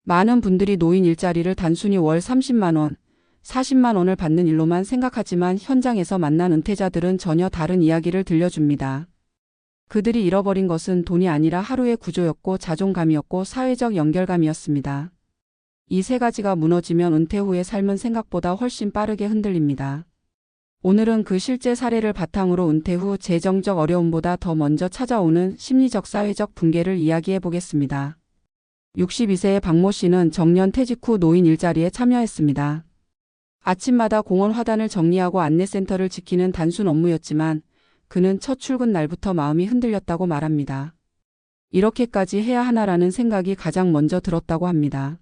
많은 분들이 노인 일자리를 단순히 월 30만 원, 40만 원을 받는 일로만 생각하지만 현장에서 만난 은퇴자들은 전혀 다른 이야기를 들려줍니다. 그들이 잃어버린 것은 돈이 아니라 하루의 구조였고 자존감이었고 사회적 연결감이었습니다. 이 세 가지가 무너지면 은퇴 후의 삶은 생각보다 훨씬 빠르게 흔들립니다. 오늘은 그 실제 사례를 바탕으로 은퇴 후 재정적 어려움보다 더 먼저 찾아오는 심리적 사회적 붕괴를 이야기해 보겠습니다. 62세의 박모 씨는 정년 퇴직 후 노인 일자리에 참여했습니다. 아침마다 공원 화단을 정리하고 안내센터를 지키는 단순 업무였지만 그는 첫 출근 날부터 마음이 흔들렸다고 말합니다. 이렇게까지 해야 하나라는 생각이 가장 먼저 들었다고 합니다.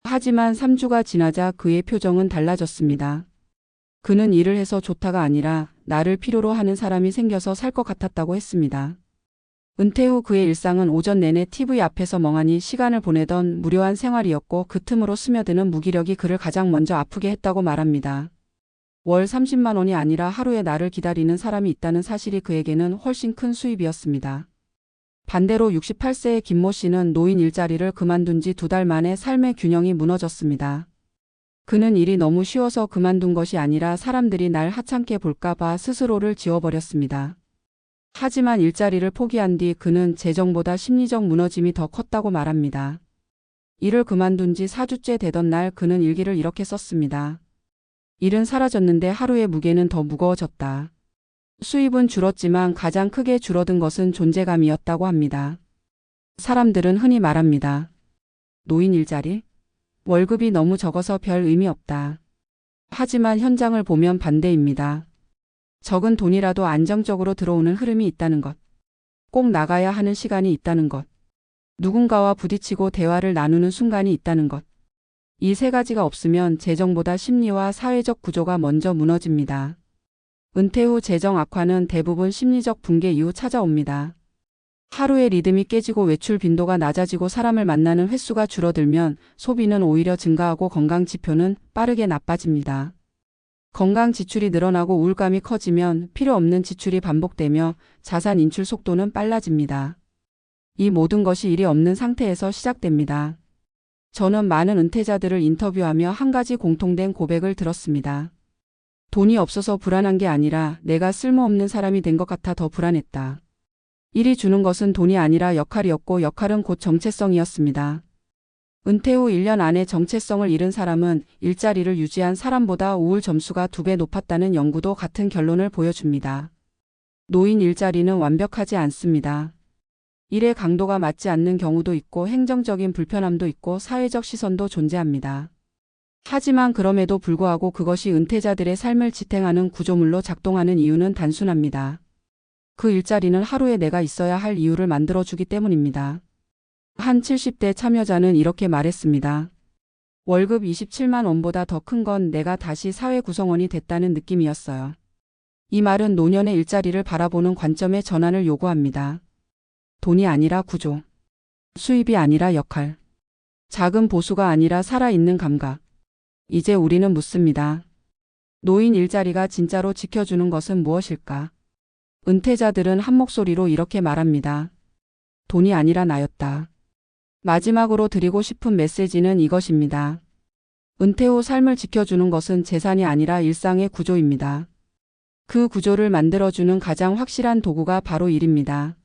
하지만 3주가 지나자 그의 표정은 달라졌습니다. 그는 일을 해서 좋다가 아니라 나를 필요로 하는 사람이 생겨서 살 것 같았다고 했습니다. 은퇴 후 그의 일상은 오전 내내 TV 앞에서 멍하니 시간을 보내던 무료한 생활이었고 그 틈으로 스며드는 무기력이 그를 가장 먼저 아프게 했다고 말합니다. 월 30만 원이 아니라 하루에 나를 기다리는 사람이 있다는 사실이 그에게는 훨씬 큰 수입이었습니다. 반대로 68세의 김모 씨는 노인 일자리를 그만둔 지 2달 만에 삶의 균형이 무너졌습니다. 그는 일이 너무 쉬워서 그만둔 것이 아니라 사람들이 날 하찮게 볼까봐 스스로를 지워버렸습니다. 하지만 일자리를 포기한 뒤 그는 재정보다 심리적 무너짐이 더 컸다고 말합니다. 일을 그만둔 지 4주째 되던 날 그는 일기를 이렇게 썼습니다. 일은 사라졌는데 하루의 무게는 더 무거워졌다. 수입은 줄었지만 가장 크게 줄어든 것은 존재감이었다고 합니다. 사람들은 흔히 말합니다. 노인 일자리? 월급이 너무 적어서 별 의미 없다. 하지만 현장을 보면 반대입니다. 적은 돈이라도 안정적으로 들어오는 흐름이 있다는 것. 꼭 나가야 하는 시간이 있다는 것. 누군가와 부딪히고 대화를 나누는 순간이 있다는 것. 이 세 가지가 없으면 재정보다 심리와 사회적 구조가 먼저 무너집니다. 은퇴 후 재정 악화는 대부분 심리적 붕괴 이후 찾아옵니다. 하루의 리듬이 깨지고 외출 빈도가 낮아지고 사람을 만나는 횟수가 줄어들면 소비는 오히려 증가하고 건강 지표는 빠르게 나빠집니다. 건강 지출이 늘어나고 우울감이 커지면 필요 없는 지출이 반복되며 자산 인출 속도는 빨라집니다. 이 모든 것이 일이 없는 상태에서 시작됩니다. 저는 많은 은퇴자들을 인터뷰하며 한 가지 공통된 고백을 들었습니다. 돈이 없어서 불안한 게 아니라 내가 쓸모없는 사람이 된 것 같아 더 불안했다. 일이 주는 것은 돈이 아니라 역할이었고 역할은 곧 정체성이었습니다. 은퇴 후 1년 안에 정체성을 잃은 사람은 일자리를 유지한 사람보다 우울 점수가 2배 높았다는 연구도 같은 결론을 보여줍니다. 노인 일자리는 완벽하지 않습니다. 일의 강도가 맞지 않는 경우도 있고 행정적인 불편함도 있고 사회적 시선도 존재합니다. 하지만 그럼에도 불구하고 그것이 은퇴자들의 삶을 지탱하는 구조물로 작동하는 이유는 단순합니다. 그 일자리는 하루에 내가 있어야 할 이유를 만들어주기 때문입니다. 한 70대 참여자는 이렇게 말했습니다. 월급 27만 원보다 더 큰 건 내가 다시 사회 구성원이 됐다는 느낌이었어요. 이 말은 노년의 일자리를 바라보는 관점의 전환을 요구합니다. 돈이 아니라 구조, 수입이 아니라 역할, 작은 보수가 아니라 살아있는 감각. 이제 우리는 묻습니다. 노인 일자리가 진짜로 지켜주는 것은 무엇일까? 은퇴자들은 한 목소리로 이렇게 말합니다. 돈이 아니라 나였다. 마지막으로 드리고 싶은 메시지는 이것입니다. 은퇴 후 삶을 지켜주는 것은 재산이 아니라 일상의 구조입니다. 그 구조를 만들어주는 가장 확실한 도구가 바로 일입니다.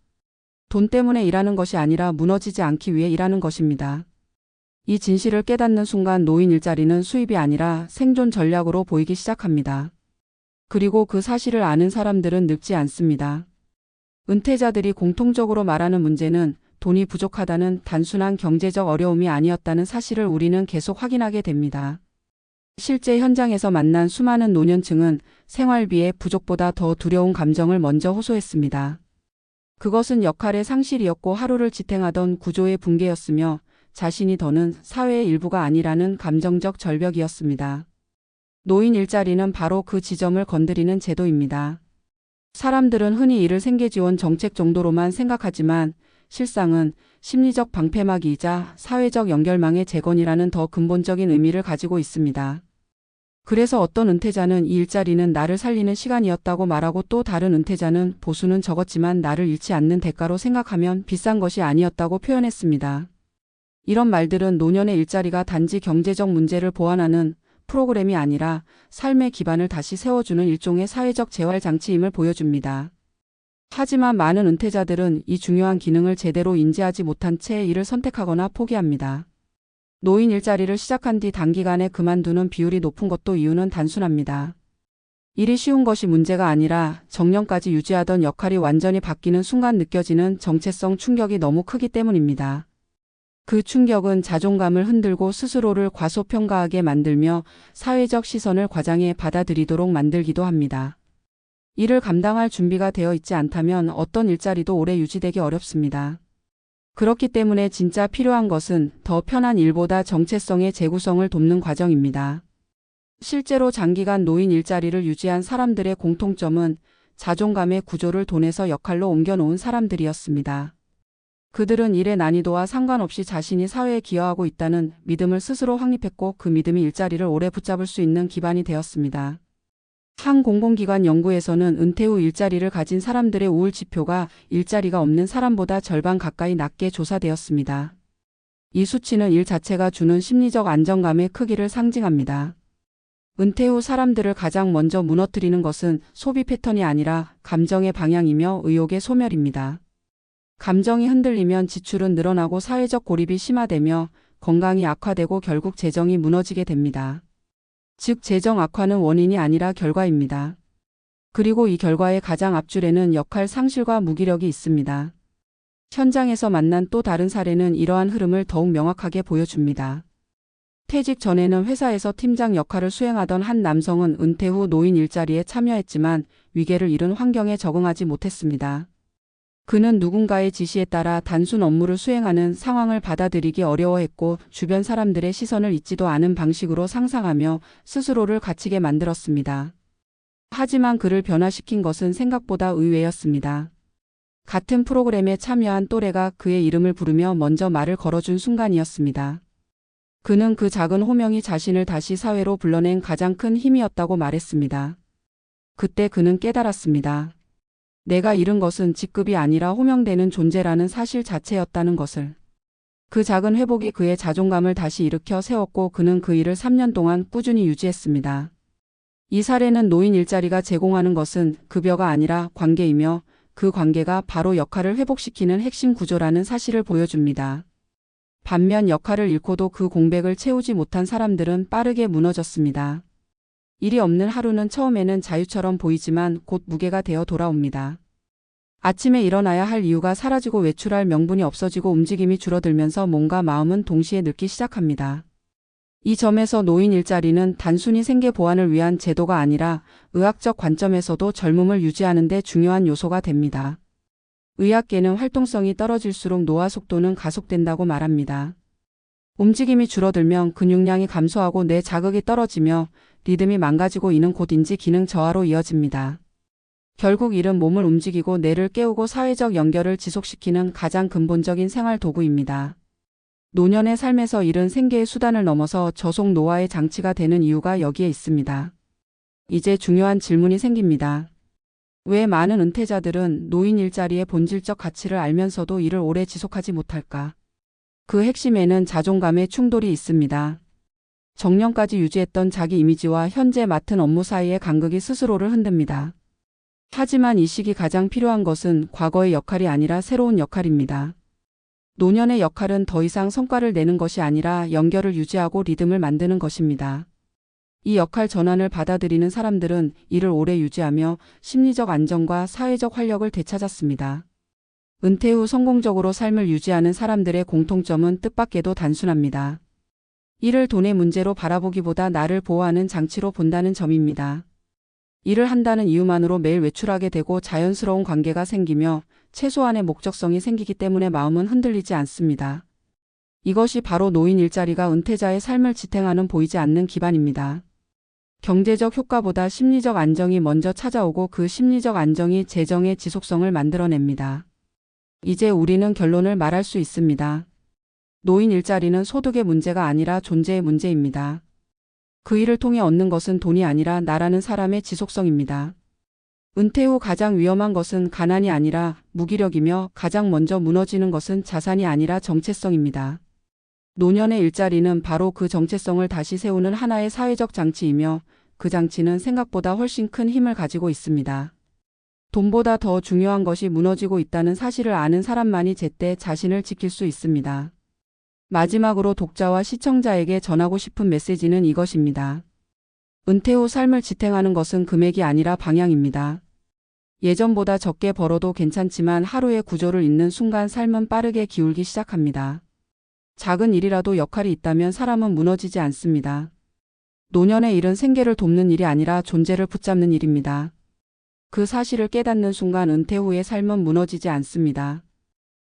돈 때문에 일하는 것이 아니라 무너지지 않기 위해 일하는 것입니다. 이 진실을 깨닫는 순간 노인 일자리는 수입이 아니라 생존 전략으로 보이기 시작합니다. 그리고 그 사실을 아는 사람들은 늙지 않습니다. 은퇴자들이 공통적으로 말하는 문제는 돈이 부족하다는 단순한 경제적 어려움이 아니었다는 사실을 우리는 계속 확인하게 됩니다. 실제 현장에서 만난 수많은 노년층은 생활비의 부족보다 더 두려운 감정을 먼저 호소했습니다. 그것은 역할의 상실이었고 하루를 지탱하던 구조의 붕괴였으며 자신이 더는 사회의 일부가 아니라는 감정적 절벽이었습니다. 노인 일자리는 바로 그 지점을 건드리는 제도입니다. 사람들은 흔히 이를 생계지원 정책 정도로만 생각하지만 실상은 심리적 방패막이이자 사회적 연결망의 재건이라는 더 근본적인 의미를 가지고 있습니다. 그래서 어떤 은퇴자는 이 일자리는 나를 살리는 시간이었다고 말하고 또 다른 은퇴자는 보수는 적었지만 나를 잃지 않는 대가로 생각하면 비싼 것이 아니었다고 표현했습니다. 이런 말들은 노년의 일자리가 단지 경제적 문제를 보완하는 프로그램이 아니라 삶의 기반을 다시 세워주는 일종의 사회적 재활 장치임을 보여줍니다. 하지만 많은 은퇴자들은 이 중요한 기능을 제대로 인지하지 못한 채 이를 선택하거나 포기합니다. 노인 일자리를 시작한 뒤 단기간에 그만두는 비율이 높은 것도 이유는 단순합니다. 일이 쉬운 것이 문제가 아니라 정년까지 유지하던 역할이 완전히 바뀌는 순간 느껴지는 정체성 충격이 너무 크기 때문입니다. 그 충격은 자존감을 흔들고 스스로를 과소평가하게 만들며 사회적 시선을 과장해 받아들이도록 만들기도 합니다. 이를 감당할 준비가 되어 있지 않다면 어떤 일자리도 오래 유지되기 어렵습니다. 그렇기 때문에 진짜 필요한 것은 더 편한 일보다 정체성의 재구성을 돕는 과정입니다. 실제로 장기간 노인 일자리를 유지한 사람들의 공통점은 자존감의 구조를 돈에서 역할로 옮겨놓은 사람들이었습니다. 그들은 일의 난이도와 상관없이 자신이 사회에 기여하고 있다는 믿음을 스스로 확립했고 그 믿음이 일자리를 오래 붙잡을 수 있는 기반이 되었습니다. 한 공공기관 연구에서는 은퇴 후 일자리를 가진 사람들의 우울 지표가 일자리가 없는 사람보다 절반 가까이 낮게 조사되었습니다. 이 수치는 일 자체가 주는 심리적 안정감의 크기를 상징합니다. 은퇴 후 사람들을 가장 먼저 무너뜨리는 것은 소비 패턴이 아니라 감정의 방향이며 의욕의 소멸입니다. 감정이 흔들리면 지출은 늘어나고 사회적 고립이 심화되며 건강이 악화되고 결국 재정이 무너지게 됩니다. 즉 재정 악화는 원인이 아니라 결과입니다. 그리고 이 결과의 가장 앞줄에는 역할 상실과 무기력이 있습니다. 현장에서 만난 또 다른 사례는 이러한 흐름을 더욱 명확하게 보여줍니다. 퇴직 전에는 회사에서 팀장 역할을 수행하던 한 남성은 은퇴 후 노인 일자리에 참여했지만 위계를 잃은 환경에 적응하지 못했습니다. 그는 누군가의 지시에 따라 단순 업무를 수행하는 상황을 받아들이기 어려워했고 주변 사람들의 시선을 잊지도 않은 방식으로 상상하며 스스로를 갇히게 만들었습니다. 하지만 그를 변화시킨 것은 생각보다 의외였습니다. 같은 프로그램에 참여한 또래가 그의 이름을 부르며 먼저 말을 걸어준 순간이었습니다. 그는 그 작은 호명이 자신을 다시 사회로 불러낸 가장 큰 힘이었다고 말했습니다. 그때 그는 깨달았습니다. 내가 잃은 것은 직급이 아니라 호명되는 존재라는 사실 자체였다는 것을. 그 작은 회복이 그의 자존감을 다시 일으켜 세웠고 그는 그 일을 3년 동안 꾸준히 유지했습니다. 이 사례는 노인 일자리가 제공하는 것은 급여가 아니라 관계이며 그 관계가 바로 역할을 회복시키는 핵심 구조라는 사실을 보여줍니다. 반면 역할을 잃고도 그 공백을 채우지 못한 사람들은 빠르게 무너졌습니다. 일이 없는 하루는 처음에는 자유처럼 보이지만 곧 무게가 되어 돌아옵니다. 아침에 일어나야 할 이유가 사라지고 외출할 명분이 없어지고 움직임이 줄어들면서 몸과 마음은 동시에 늙기 시작합니다. 이 점에서 노인 일자리는 단순히 생계 보완을 위한 제도가 아니라 의학적 관점에서도 젊음을 유지하는 데 중요한 요소가 됩니다. 의학계는 활동성이 떨어질수록 노화 속도는 가속된다고 말합니다. 움직임이 줄어들면 근육량이 감소하고 뇌 자극이 떨어지며 리듬이 망가지고 이는 곧 인지 기능 저하로 이어집니다. 결국 일은 몸을 움직이고 뇌를 깨우고 사회적 연결을 지속시키는 가장 근본적인 생활 도구입니다. 노년의 삶에서 일은 생계의 수단을 넘어서 저속 노화의 장치가 되는 이유가 여기에 있습니다. 이제 중요한 질문이 생깁니다. 왜 많은 은퇴자들은 노인 일자리의 본질적 가치를 알면서도 일을 오래 지속하지 못할까? 그 핵심에는 자존감의 충돌이 있습니다. 정년까지 유지했던 자기 이미지와 현재 맡은 업무 사이의 간극이 스스로를 흔듭니다. 하지만 이 시기 가장 필요한 것은 과거의 역할이 아니라 새로운 역할입니다. 노년의 역할은 더 이상 성과를 내는 것이 아니라 연결을 유지하고 리듬을 만드는 것입니다. 이 역할 전환을 받아들이는 사람들은 이를 오래 유지하며 심리적 안정과 사회적 활력을 되찾았습니다. 은퇴 후 성공적으로 삶을 유지하는 사람들의 공통점은 뜻밖에도 단순합니다. 이를 돈의 문제로 바라보기보다 나를 보호하는 장치로 본다는 점입니다. 일을 한다는 이유만으로 매일 외출하게 되고 자연스러운 관계가 생기며 최소한의 목적성이 생기기 때문에 마음은 흔들리지 않습니다. 이것이 바로 노인 일자리가 은퇴자의 삶을 지탱하는 보이지 않는 기반입니다. 경제적 효과보다 심리적 안정이 먼저 찾아오고 그 심리적 안정이 재정의 지속성을 만들어냅니다. 이제 우리는 결론을 말할 수 있습니다. 노인 일자리는 소득의 문제가 아니라 존재의 문제입니다. 그 일을 통해 얻는 것은 돈이 아니라 나라는 사람의 지속성입니다. 은퇴 후 가장 위험한 것은 가난이 아니라 무기력이며 가장 먼저 무너지는 것은 자산이 아니라 정체성입니다. 노년의 일자리는 바로 그 정체성을 다시 세우는 하나의 사회적 장치이며 그 장치는 생각보다 훨씬 큰 힘을 가지고 있습니다. 돈보다 더 중요한 것이 무너지고 있다는 사실을 아는 사람만이 제때 자신을 지킬 수 있습니다. 마지막으로 독자와 시청자에게 전하고 싶은 메시지는 이것입니다. 은퇴 후 삶을 지탱하는 것은 금액이 아니라 방향입니다. 예전보다 적게 벌어도 괜찮지만 하루의 구조를 잇는 순간 삶은 빠르게 기울기 시작합니다. 작은 일이라도 역할이 있다면 사람은 무너지지 않습니다. 노년의 일은 생계를 돕는 일이 아니라 존재를 붙잡는 일입니다. 그 사실을 깨닫는 순간 은퇴 후의 삶은 무너지지 않습니다.